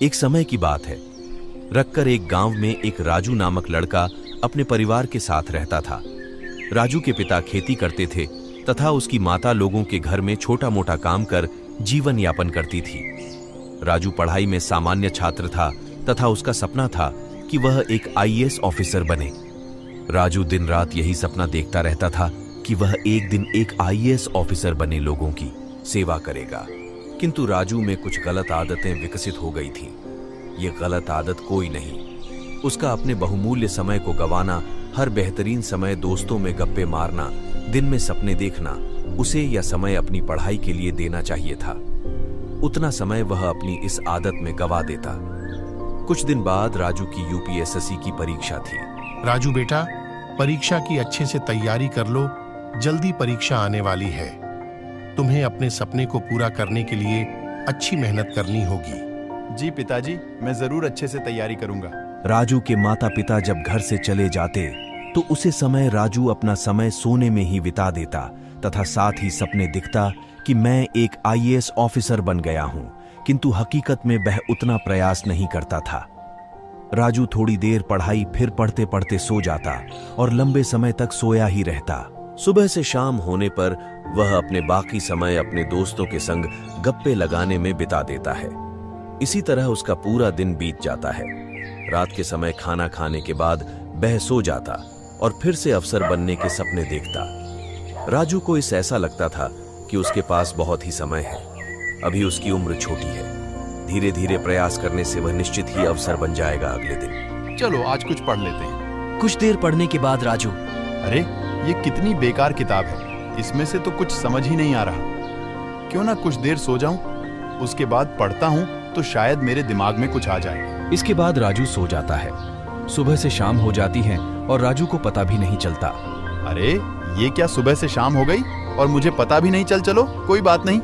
एक समय की बात है। रखकर एक गांव में एक राजू नामक लड़का अपने परिवार के साथ रहता था। राजू के पिता खेती करते थे तथा उसकी माता लोगों के घर में छोटा मोटा काम कर जीवन यापन करती थी। राजू पढ़ाई में सामान्य छात्र था तथा उसका सपना था कि वह एक आईएएस ऑफिसर बने। राजू दिन रात यही सपना देखता रहता था कि वह एक दिन एक आईएएस ऑफिसर बने लोगों की सेवा करेगा। किंतु राजू में कुछ गलत आदतें विकसित हो गई थीं। ये गलत आदत कोई नहीं, उसका अपने बहुमूल्य समय को गंवाना, हर बेहतरीन समय दोस्तों में गप्पे मारना, दिन में सपने देखना, उसे यह समय अपनी पढ़ाई के लिए देना चाहिए था। उतना समय वह अपनी इस आदत में गंवा देता। कुछ दिन बाद राजू की यूपीएसएससी की परीक्षा थी। राजू बेटा, परीक्षा की अच्छे से तैयारी कर लो, जल्दी परीक्षा आने वाली है। तुम्हें अपने सपने को पूरा करने के लिए अच्छी मेहनत करनी होगी। जी पिताजी, मैं जरूर अच्छे से तैयारी करूंगा। राजू के माता पिता जब घर से चले जाते तो उसे समय राजू अपना समय सोने में ही बिता देता तथा साथ ही सपने दिखता कि मैं एक आईएएस ऑफिसर बन गया हूं, किंतु हकीकत में वह उतना प्रयास नहीं करता था। राजू थोड़ी देर पढ़ाई, फिर पढ़ते पढ़ते सो जाता और लंबे समय तक सोया ही रहता। सुबह से शाम होने पर वह अपने बाकी समय अपने दोस्तों के संग गप्पे लगाने में बिता देता है। इसी तरह उसका पूरा दिन बीत जाता है। रात के समय खाना खाने के बाद वह सो जाता और फिर से अफसर बनने के सपने देखता। राजू को इस ऐसा लगता था कि उसके पास बहुत ही समय है, अभी उसकी उम्र छोटी है। धीरे धीरे प्रयास करने से वह निश्चित ही अफसर बन जाएगा अगले दिन। चलो आज कुछ पढ़ लेते हैं। कुछ देर पढ़ने के बाद राजू, अरे ये कितनी बेकार किताब है, इसमें से तो कुछ समझ ही नहीं आ रहा। क्यों ना कुछ देर सो जाऊं, उसके बाद पढ़ता हूं तो शायद मेरे दिमाग में कुछ आ जाए। इसके बाद राजू सो जाता है। सुबह से शाम हो जाती है और राजू को पता भी नहीं चलता। अरे ये क्या, सुबह से शाम हो गई और मुझे पता भी नहीं चलो कोई बात नहीं,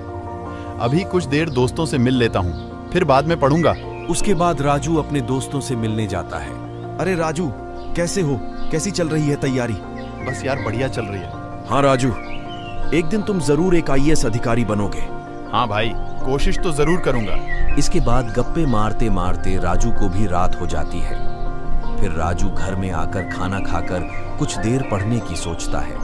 अभी कुछ देर दोस्तों से मिल लेता हूँ, फिर बाद में पढ़ूंगा। उसके बाद राजू अपने दोस्तों से मिलने जाता है। अरे राजू, कैसे हो? कैसी चल रही है तैयारी? बस यार बढ़िया चल रही है। हाँ राजू, एक दिन तुम जरूर एक आईएएस अधिकारी बनोगे। हाँ भाई, कोशिश तो जरूर करूंगा। इसके बाद गप्पे मारते मारते राजू को भी रात हो जाती है। फिर राजू घर में आकर खाना खाकर कुछ देर पढ़ने की सोचता है,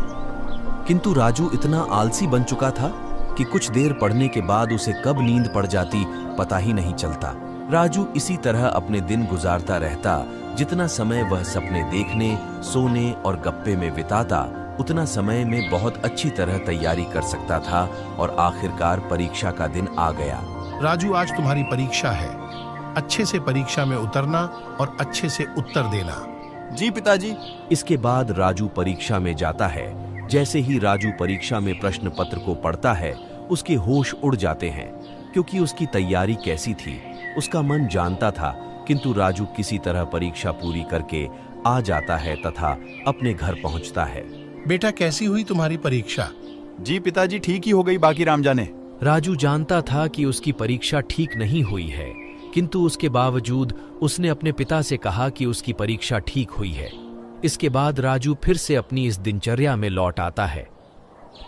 किंतु राजू इतना आलसी बन चुका था कि कुछ देर पढ़ने के बाद उसे कब नींद पड़ जाती पता ही नहीं चलता। राजू इसी तरह अपने दिन गुजारता रहता। जितना समय वह सपने देखने, सोने और गप्पे में बिताता, उतना समय में बहुत अच्छी तरह तैयारी कर सकता था और आखिरकार परीक्षा का दिन आ गया। राजू, आज तुम्हारी परीक्षा है। अच्छे से परीक्षा में उतरना और अच्छे से उत्तर देना। जी पिताजी। इसके बाद राजू परीक्षा में जाता है। जैसे ही राजू परीक्षा में प्रश्न पत्र को पढ़ता है, उसके होश उड़ जाते हैं, क्योंकि उसकी तैयारी कैसी थी उसका मन जानता था। किंतु राजू किसी तरह परीक्षा पूरी करके आ जाता है तथा अपने घर पहुंचता है। बेटा, कैसी हुई तुम्हारी परीक्षा? जी पिताजी, ठीक ही हो गई, बाकी राम जाने। राजू जानता था कि उसकी परीक्षा ठीक नहीं हुई है, किंतु उसके बावजूद उसने अपने पिता से कहा कि उसकी परीक्षा ठीक हुई है। इसके बाद राजू फिर से अपनी इस दिनचर्या में लौट आता है।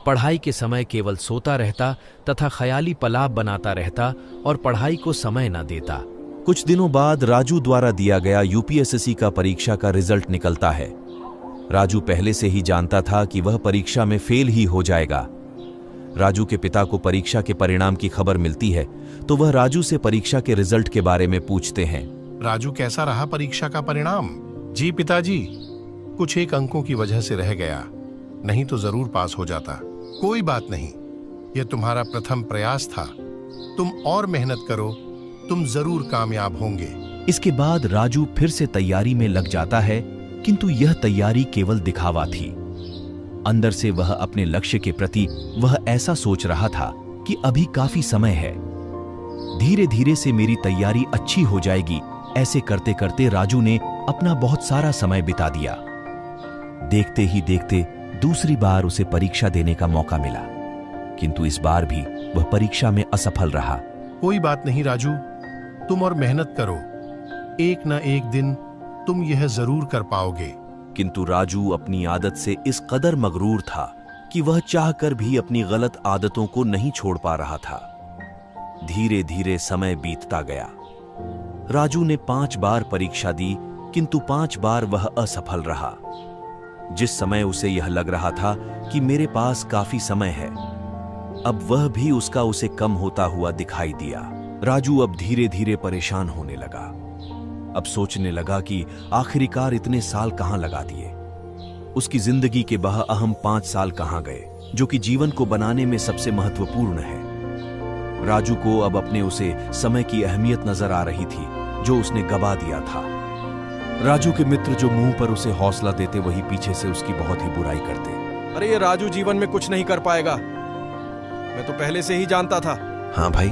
पढ़ाई के समय केवल सोता रहता तथा ख्याली पलाप बनाता रहता और पढ़ाई को समय न देता। कुछ दिनों बाद राजू द्वारा दिया गया यूपीएसएससी का परीक्षा का रिजल्ट निकलता है। राजू पहले से ही जानता था कि वह परीक्षा में फेल ही हो जाएगा। राजू के पिता को परीक्षा के परिणाम की खबर मिलती है तो वह राजू से परीक्षा के रिजल्ट के बारे में पूछते हैं। राजू, कैसा रहा परीक्षा का परिणाम? जी पिताजी, कुछ एक अंकों की वजह से रह गया, नहीं तो जरूर पास हो जाता। कोई बात नहीं, यह तुम्हारा प्रथम प्रयास था। तुम और मेहनत करो, तुम जरूर कामयाब होंगे। इसके बाद राजू फिर से तैयारी में लग जाता है, किंतु यह तैयारी केवल दिखावा थी। अंदर से वह अपने लक्ष्य के प्रति वह ऐसा सोच रहा था कि अभी काफी समय है, धीरे धीरे से मेरी तैयारी अच्छी हो जाएगी। ऐसे करते करते राजू ने अपना बहुत सारा समय बिता दिया। देखते ही देखते दूसरी बार उसे परीक्षा देने का मौका मिला, किंतु इस बार भी वह परीक्षा में असफल रहा। कोई बात नहीं राजू, तुम और मेहनत करो, एक न एक दिन तुम यह जरूर कर पाओगे। किंतु राजू अपनी आदत से इस कदर मगरूर था कि वह चाहकर भी अपनी गलत आदतों को नहीं छोड़ पा रहा था। धीरे धीरे समय बीतता गया। राजू ने 5 बार परीक्षा दी, किंतु 5 बार वह असफल रहा। जिस समय उसे यह लग रहा था कि मेरे पास काफी समय है, अब वह भी उसका उसे कम होता हुआ दिखाई दिया। राजू अब धीरे धीरे परेशान होने लगा। अब सोचने लगा कि आखिरकार इतने साल कहां लगा दिए। उसकी जिंदगी के वह अहम 5 साल कहां गए, जो कि जीवन को बनाने में सबसे महत्वपूर्ण है। राजू को अब अपने उसे समय की अहमियत नजर आ रही थी, जो उसने गवा दिया था। राजू के मित्र जो मुंह पर उसे हौसला देते, वही पीछे से उसकी बहुत ही बुराई करते। अरे ये राजू जीवन में कुछ नहीं कर पाएगा, मैं तो पहले से ही जानता था। हाँ भाई,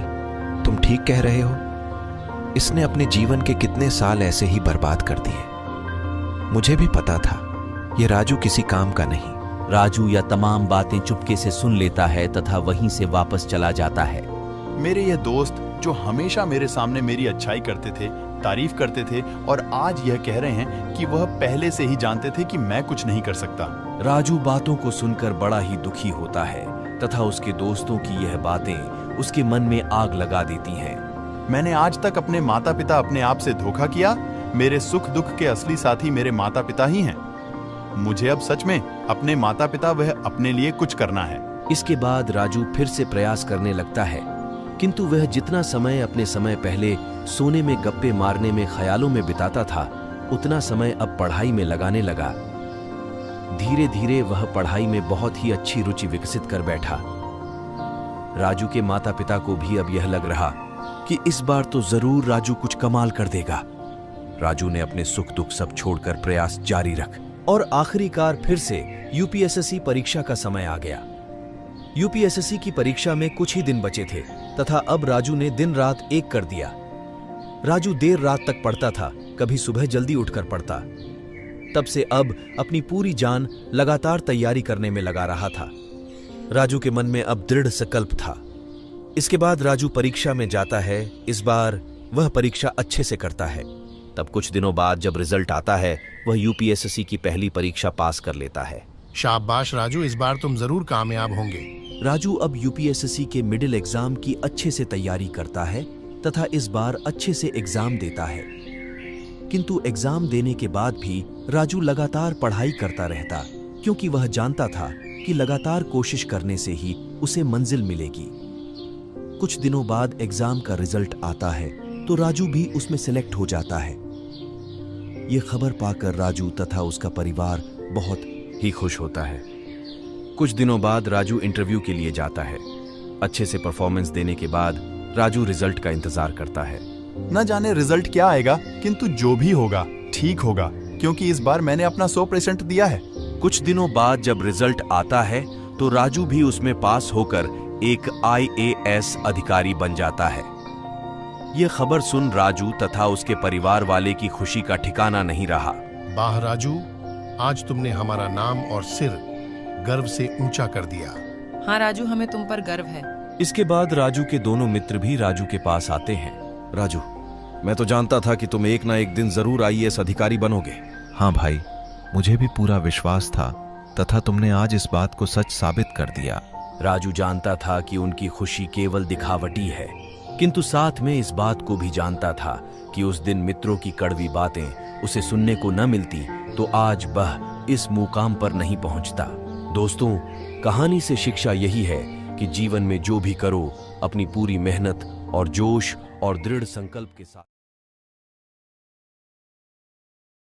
तुम ठीक कह रहे हो। इसने अपने जीवन के कितने साल ऐसे ही बर्बाद कर दिए। मुझे भी पता था ये राजू किसी काम का नहीं। राजू यह तमाम बातें चुपके से सुन लेता है तथा वहीं से वापस चला जाता है। मेरे ये दोस्त जो हमेशा मेरे सामने मेरी अच्छाई करते थे, तारीफ करते थे, और आज यह कह रहे हैं कि वह पहले से ही जानते थे कि मैं कुछ नहीं कर सकता। राजू बातों को सुनकर बड़ा ही दुखी होता है तथा उसके दोस्तों की यह बातें उसके मन में आग लगा देती हैं। मैंने आज तक अपने माता पिता अपने आप से धोखा किया। मेरे सुख दुख के असली साथी मेरे माता पिता ही हैं। मुझे अब सच में अपने माता पिता वह अपने लिए कुछ करना है। इसके बाद राजू फिर से प्रयास करने लगता है, किंतु वह जितना समय अपने समय पहले सोने में गप्पे मारने में ख्यालों में बिताता था, उतना समय अब पढ़ाई में लगाने लगा। धीरे धीरे वह पढ़ाई में बहुत ही अच्छी रुचि विकसित कर बैठा। राजू के माता पिता को भी अब यह लग रहा कि इस बार तो जरूर राजू कुछ कमाल कर देगा। राजू ने अपने सुख दुख सब छोड़कर प्रयास जारी रख और आखिरकार फिर से यूपीएसएससी परीक्षा का समय आ गया। यूपीएसएससी की परीक्षा में कुछ ही दिन बचे थे तथा अब राजू ने दिन रात एक कर दिया। राजू देर रात तक पढ़ता था, कभी सुबह जल्दी उठकर पढ़ता। तब से अब अपनी पूरी जान लगातार तैयारी करने में लगा रहा था। राजू के मन में अब दृढ़ संकल्प था। इसके बाद राजू परीक्षा में जाता है। इस बार वह परीक्षा अच्छे से करता है। तब कुछ दिनों बाद जब रिजल्ट आता है, वह यूपीएसएससी की पहली परीक्षा पास कर लेता है। शाबाश राजू, इस बार तुम जरूर कामयाब होंगे। राजू अब यूपीएसएससी के मिडिल एग्जाम की अच्छे से तैयारी करता है तथा इस बार अच्छे से एग्जाम देता है। किंतु एग्जाम देने के बाद भी राजू लगातार पढ़ाई करता रहता, क्योंकि वह जानता था कि लगातार कोशिश करने से ही उसे मंजिल मिलेगी। कुछ दिनों बाद एग्जाम का रिजल्ट आता है तो राजू भी उसमें सिलेक्ट हो जाता है। यह खबर पाकर राजू तथा उसका परिवार बहुत ही खुश होता है। कुछ दिनों बाद राजू इंटरव्यू के लिए जाता है। अच्छे से परफॉर्मेंस देने के बाद राजू रिजल्ट का इंतजार करता है। न जाने रिजल्ट क्या आएगा, किंतु जो भी होगा ठीक होगा, क्योंकि इस बार मैंने अपना 100% दिया है। कुछ दिनों बाद जब रिजल्ट आता है तो राजू भी उसमें पास होकर एक IAS अधिकारी बन जाता है। यह खबर सुन राजू तथा उसके परिवार वाले की खुशी का ठिकाना नहीं रहा। वाह राजू, आज तुमने हमारा नाम और सिर गर्व से ऊंचा कर दिया। हाँ राजू, हमें तुम पर गर्व है। इसके बाद राजू के दोनों मित्र भी राजू के पास आते हैं। राजू, मैं तो जानता था कि तुम एक ना एक दिन जरूर IAS अधिकारी बनोगे। हाँ भाई, मुझे भी पूरा विश्वास था तथा तुमने आज इस बात को सच साबित कर दिया। राजू जानता था कि उनकी खुशी केवल दिखावटी है, किंतु साथ में इस बात को भी जानता था कि उस दिन मित्रों की कड़वी बातें उसे सुनने को न मिलती तो आज वह इस मुकाम पर नहीं पहुंचता। दोस्तों, कहानी से शिक्षा यही है कि जीवन में जो भी करो, अपनी पूरी मेहनत और जोश और दृढ़ संकल्प के साथ